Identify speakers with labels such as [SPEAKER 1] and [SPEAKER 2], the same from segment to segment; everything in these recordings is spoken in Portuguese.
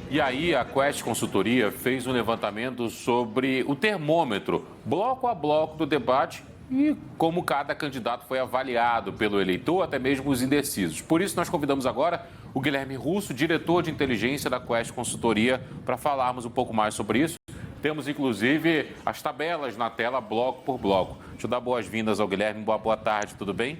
[SPEAKER 1] E aí, a Quest Consultoria fez um levantamento sobre o termômetro, bloco a bloco do debate e como cada candidato foi avaliado pelo eleitor, até mesmo os indecisos. Por isso, nós convidamos agora o Guilherme Russo, diretor de inteligência da Quest Consultoria, para falarmos um pouco mais sobre isso. Temos, inclusive, as tabelas na tela, bloco por bloco. Deixa eu dar boas-vindas ao Guilherme. Boa tarde, tudo bem?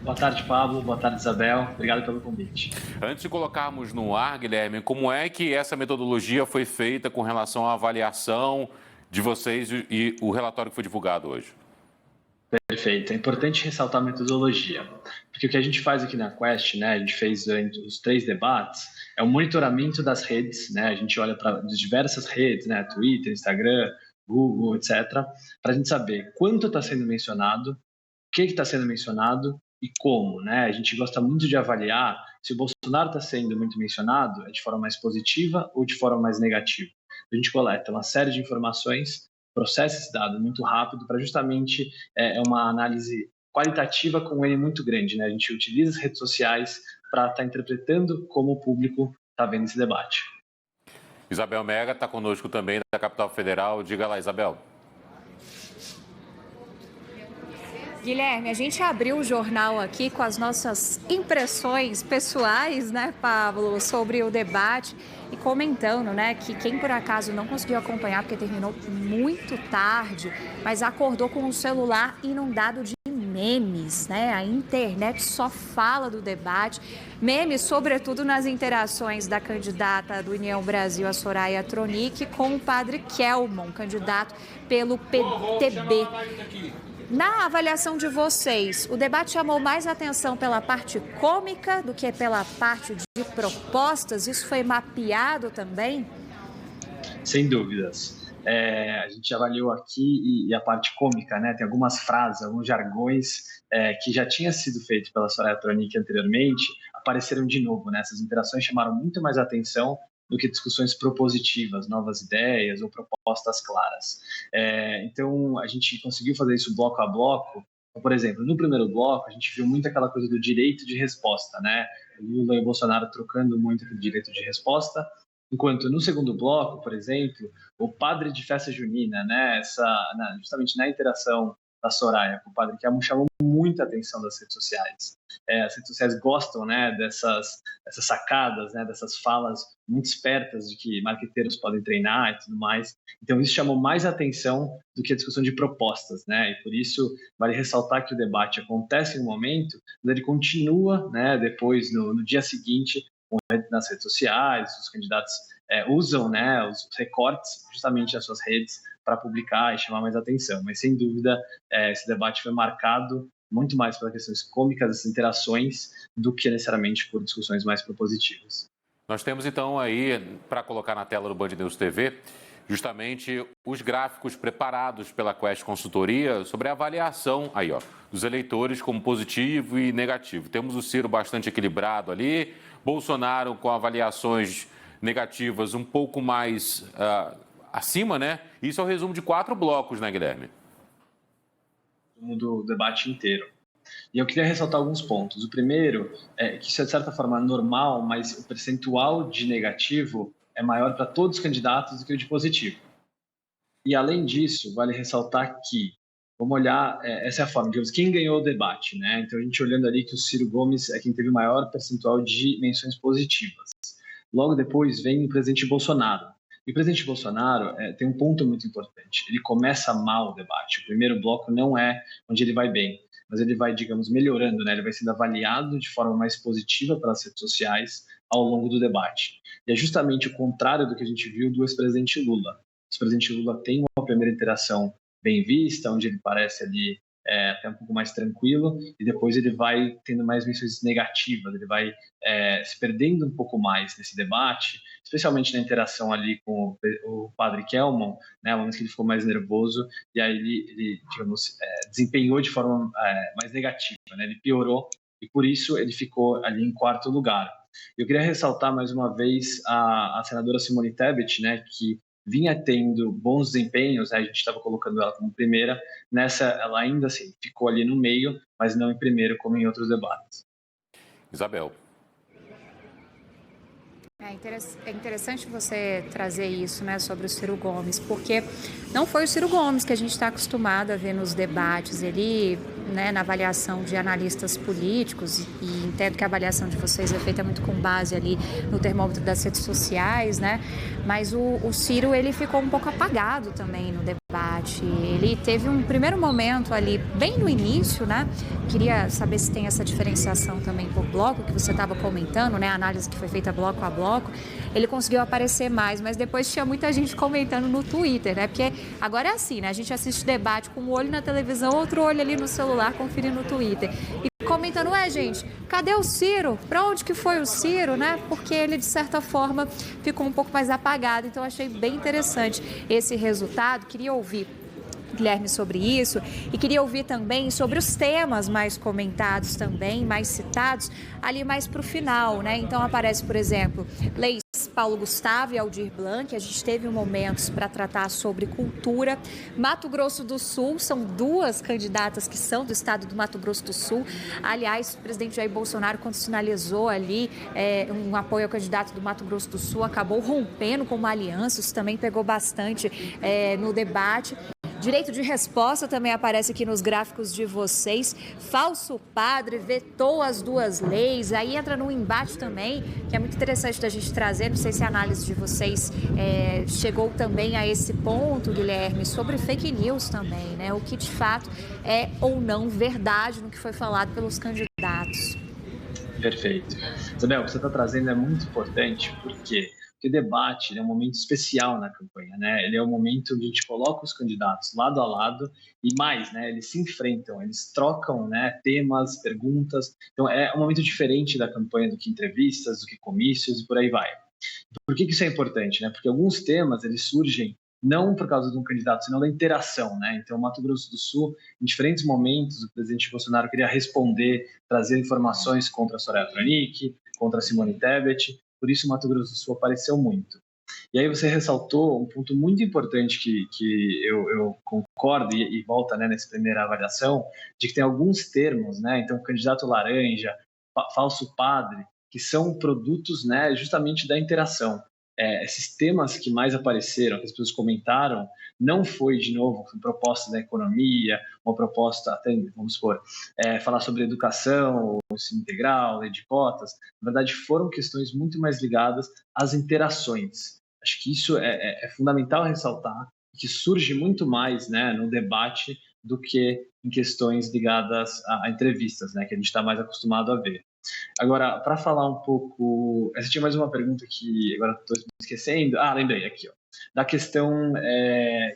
[SPEAKER 2] Boa tarde, Pablo. Boa tarde, Isabel. Obrigado pelo convite.
[SPEAKER 1] Antes de colocarmos no ar, Guilherme, como é que essa metodologia foi feita com relação à avaliação de vocês e o relatório que foi divulgado hoje?
[SPEAKER 2] Perfeito. É importante ressaltar a metodologia, porque o que a gente faz aqui na Quest, né, a gente fez os 3 debates, é o monitoramento das redes, né, a gente olha para diversas redes, né, Twitter, Instagram, Google, etc., para a gente saber quanto está sendo mencionado, o que está sendo mencionado e como, né? A gente gosta muito de avaliar se o Bolsonaro está sendo muito mencionado de forma mais positiva ou de forma mais negativa. A gente coleta uma série de informações, processa esse dado muito rápido para justamente uma análise qualitativa com um N muito grande, né? A gente utiliza as redes sociais para estar interpretando como o público está vendo esse debate.
[SPEAKER 1] Isabel Mega está conosco também, da Capital Federal. Diga lá, Isabel.
[SPEAKER 3] Guilherme, a gente abriu o jornal aqui com as nossas impressões pessoais, né, Pablo, sobre o debate e comentando, né, que quem por acaso não conseguiu acompanhar porque terminou muito tarde, mas acordou com o celular inundado de memes, né? A internet só fala do debate, memes, sobretudo nas interações da candidata do União Brasil, a Soraya Tronic, com o padre Kelmon, candidato pelo PTB. Na avaliação de vocês, o debate chamou mais atenção pela parte cômica do que pela parte de propostas? Isso foi mapeado também?
[SPEAKER 2] Sem dúvidas. A gente avaliou aqui e a parte cômica, né? Tem algumas frases, alguns jargões que já tinha sido feito pela Soraya Tronic anteriormente, apareceram de novo, né? Essas interações chamaram muito mais atenção do que discussões propositivas, novas ideias ou propostas claras. Então, a gente conseguiu fazer isso bloco a bloco. Por exemplo, no primeiro bloco, a gente viu muito aquela coisa do direito de resposta, né? O Lula e o Bolsonaro trocando muito aquele direito de resposta, enquanto no segundo bloco, por exemplo, o padre de festa junina, né? Justamente na interação da Soraya com o padre Kelmo chamou muita atenção das redes sociais. As redes sociais gostam, né, dessas sacadas, né, dessas falas muito espertas de que marqueteiros podem treinar e tudo mais. Então isso chamou mais atenção do que a discussão de propostas, né? E por isso vale ressaltar que o debate acontece em um momento, mas ele continua, né, depois no dia seguinte nas redes sociais, os candidatos usam, né, os recortes justamente das suas redes para publicar e chamar mais atenção. Mas, sem dúvida, esse debate foi marcado muito mais pelas questões cômicas, essas interações, do que necessariamente por discussões mais propositivas.
[SPEAKER 1] Nós temos, então, aí, para colocar na tela do Band News TV, justamente os gráficos preparados pela Quest Consultoria sobre a avaliação aí, ó, dos eleitores como positivo e negativo. Temos o Ciro bastante equilibrado ali, Bolsonaro com avaliações negativas um pouco mais acima, né? Isso é o resumo de 4 blocos, né, Guilherme?
[SPEAKER 2] Do debate inteiro. E eu queria ressaltar alguns pontos. O primeiro é que isso é, de certa forma, normal, mas o percentual de negativo é maior para todos os candidatos do que o de positivo. E, além disso, vale ressaltar que, vamos olhar, essa é a forma, digamos, quem ganhou o debate, né? Então, a gente olhando ali que o Ciro Gomes é quem teve o maior percentual de menções positivas. Logo depois vem o presidente Bolsonaro. E o presidente Bolsonaro tem um ponto muito importante. Ele começa mal o debate. O primeiro bloco não é onde ele vai bem, mas ele vai, digamos, melhorando, né? Ele vai sendo avaliado de forma mais positiva pelas redes sociais ao longo do debate. E é justamente o contrário do que a gente viu do ex-presidente Lula. O ex-presidente Lula tem uma primeira interação bem vista, onde ele parece ali até um pouco mais tranquilo, e depois ele vai tendo mais menções negativas, ele vai se perdendo um pouco mais nesse debate, especialmente na interação ali com o padre Kelmon, né, momentos que ele ficou mais nervoso, e aí ele digamos, desempenhou de forma mais negativa, né, ele piorou, e por isso ele ficou ali em 4º lugar. Eu queria ressaltar mais uma vez a senadora Simone Tebet, né, que vinha tendo bons desempenhos, né, a gente estava colocando ela como primeira, nessa ela ainda assim ficou ali no meio, mas não em primeiro como em outros debates.
[SPEAKER 1] Isabel.
[SPEAKER 3] É interessante você trazer isso, né, sobre o Ciro Gomes, porque não foi o Ciro Gomes que a gente está acostumado a ver nos debates ali, né, na avaliação de analistas políticos, e entendo que a avaliação de vocês é feita muito com base ali no termômetro das redes sociais, né, mas o Ciro, ele ficou um pouco apagado também no debate. Ele teve um primeiro momento ali, bem no início, né, queria saber se tem essa diferenciação também por bloco, que você estava comentando, né, a análise que foi feita bloco a bloco, ele conseguiu aparecer mais, mas depois tinha muita gente comentando no Twitter, né, porque agora é assim, né, a gente assiste debate com um olho na televisão, outro olho ali no celular, conferindo no Twitter. E comentando, gente, cadê o Ciro? Para onde que foi o Ciro, né? Porque ele, de certa forma, ficou um pouco mais apagado. Então, achei bem interessante esse resultado. Queria ouvir Guilherme sobre isso e queria ouvir também sobre os temas mais comentados também, mais citados, ali mais para o final, né? Então aparece, por exemplo, leis Paulo Gustavo e Aldir Blanc, a gente teve momentos para tratar sobre cultura. Mato Grosso do Sul, são duas candidatas que são do estado do Mato Grosso do Sul. Aliás, o presidente Jair Bolsonaro, quando sinalizou ali um apoio ao candidato do Mato Grosso do Sul, acabou rompendo com uma aliança, isso também pegou bastante no debate. Direito de resposta também aparece aqui nos gráficos de vocês. Falso padre vetou as duas leis. Aí entra no embate também, que é muito interessante da gente trazer. Não sei se a análise de vocês chegou também a esse ponto, Guilherme, sobre fake news também, né? O que de fato é ou não verdade no que foi falado pelos candidatos.
[SPEAKER 2] Perfeito. Isabel, o que você está trazendo é muito importante, porque o debate é um momento especial na campanha, né? Ele é um momento onde a gente coloca os candidatos lado a lado e mais, né? Eles se enfrentam, eles trocam, né, temas, perguntas. Então é um momento diferente da campanha do que entrevistas, do que comícios e por aí vai. Por que isso é importante, né? Porque alguns temas eles surgem não por causa de um candidato, senão da interação, né? Então, o Mato Grosso do Sul, em diferentes momentos, o presidente Bolsonaro queria responder, trazer informações contra a Soraya Tronic, contra a Simone Tebet. Por isso o Mato Grosso do Sul apareceu muito. E aí você ressaltou um ponto muito importante que eu concordo e volta, né, nessa primeira avaliação, de que tem alguns termos, né, então candidato laranja, falso padre, que são produtos, né, justamente da interação. Esses temas que mais apareceram, que as pessoas comentaram, não foi, de novo, uma proposta da economia, uma proposta, até, vamos supor, falar sobre educação, ensino integral, lei de cotas. Na verdade, foram questões muito mais ligadas às interações. Acho que isso é fundamental ressaltar, que surge muito mais, né, no debate do que em questões ligadas a entrevistas, né, que a gente está mais acostumado a ver. Agora, para falar um pouco... Essa tinha mais uma pergunta que agora estou me esquecendo. Lembrei, aqui, ó. Da questão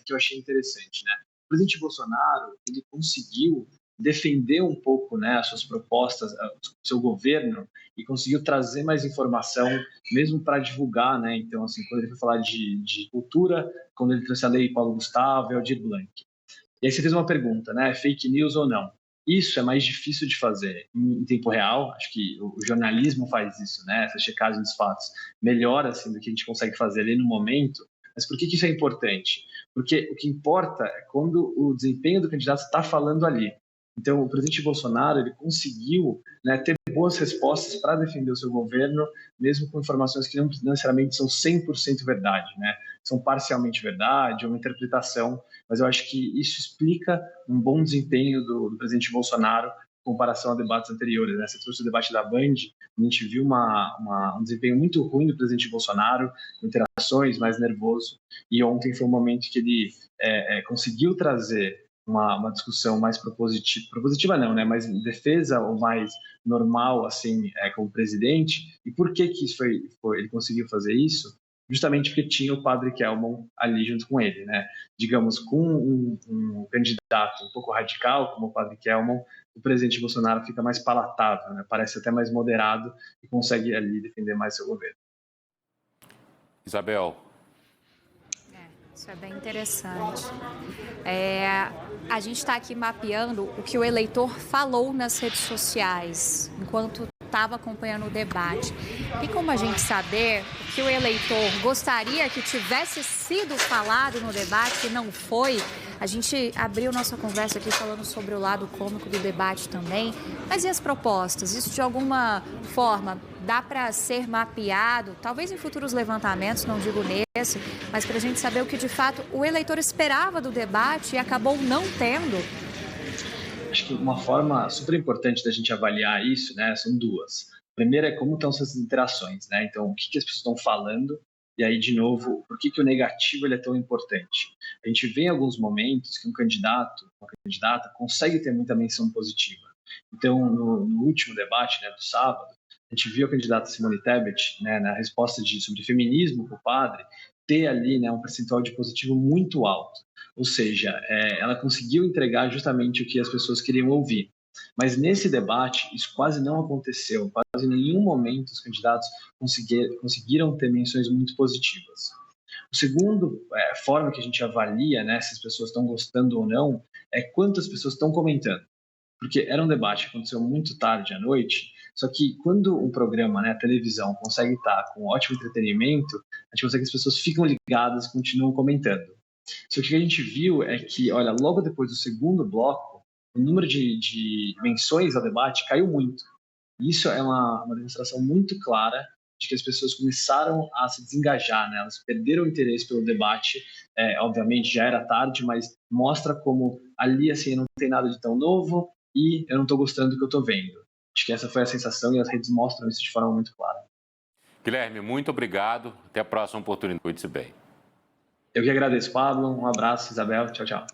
[SPEAKER 2] que eu achei interessante, né? O presidente Bolsonaro, ele conseguiu defender um pouco, né, as suas propostas, o seu governo, e conseguiu trazer mais informação, mesmo para divulgar, né? Então, assim, quando ele foi falar de cultura, quando ele trouxe a lei Paulo Gustavo e Aldir Blanc. E aí você fez uma pergunta, né? Fake news ou não? Isso é mais difícil de fazer em tempo real. Acho que o jornalismo faz isso, né? Essa checagem dos fatos melhor assim do que a gente consegue fazer ali no momento. Mas por que isso é importante? Porque o que importa é quando o desempenho do candidato está falando ali. Então, o presidente Bolsonaro ele conseguiu, né, ter boas respostas para defender o seu governo, mesmo com informações que não necessariamente são 100% verdade, né? São parcialmente verdade, uma interpretação, mas eu acho que isso explica um bom desempenho do presidente Bolsonaro em comparação a debates anteriores, né? Você trouxe o debate da Band, a gente viu um desempenho muito ruim do presidente Bolsonaro, interações, mais nervoso, e ontem foi um momento que ele conseguiu trazer uma discussão mais propositiva não, né, mais defesa ou mais normal, assim, como presidente. E por que isso ele conseguiu fazer isso? Justamente porque tinha o padre Kelmon ali junto com ele, né? Digamos, com um candidato um pouco radical, como o padre Kelmon, o presidente Bolsonaro fica mais palatável, né? Parece até mais moderado e consegue ali defender mais seu governo.
[SPEAKER 1] Isabel.
[SPEAKER 3] Isso é bem interessante. A gente está aqui mapeando o que o eleitor falou nas redes sociais, enquanto estava acompanhando o debate. Tem como a gente saber o que o eleitor gostaria que tivesse sido falado no debate e não foi? A gente abriu nossa conversa aqui falando sobre o lado cômico do debate também, mas e as propostas? Isso de alguma forma dá para ser mapeado, talvez em futuros levantamentos, não digo nesse, mas para a gente saber o que de fato o eleitor esperava do debate e acabou não tendo?
[SPEAKER 2] Acho que uma forma super importante da gente avaliar isso, né, são duas. A primeira é como estão essas interações, né? Então, o que as pessoas estão falando, e aí, de novo, por que o negativo ele é tão importante? A gente vê em alguns momentos que um candidato, uma candidata, consegue ter muita menção positiva. Então, no último debate, né, do sábado, a gente viu a candidata Simone Tebet, né, na resposta sobre feminismo para o padre, ter ali, né, um percentual de positivo muito alto. Ou seja, ela conseguiu entregar justamente o que as pessoas queriam ouvir. Mas nesse debate, isso quase não aconteceu. Quase em nenhum momento os candidatos conseguiram ter menções muito positivas. O segundo forma que a gente avalia, né, se as pessoas estão gostando ou não, é quantas pessoas estão comentando. Porque era um debate que aconteceu muito tarde à noite, só que quando um programa, né, a televisão, consegue estar com ótimo entretenimento, a gente consegue que as pessoas ficam ligadas e continuam comentando. Só que o que a gente viu é que, olha, logo depois do segundo bloco, o número de menções ao debate caiu muito. Isso é uma demonstração muito clara de que as pessoas começaram a se desengajar, né? Elas perderam o interesse pelo debate. Obviamente já era tarde, mas mostra como ali assim não tem nada de tão novo e eu não estou gostando do que eu estou vendo. Acho que essa foi a sensação e as redes mostram isso de forma muito clara.
[SPEAKER 1] Guilherme, muito obrigado. Até a próxima oportunidade. Cuide-se bem.
[SPEAKER 2] Eu que agradeço, Pablo. Um abraço, Isabel. Tchau, tchau.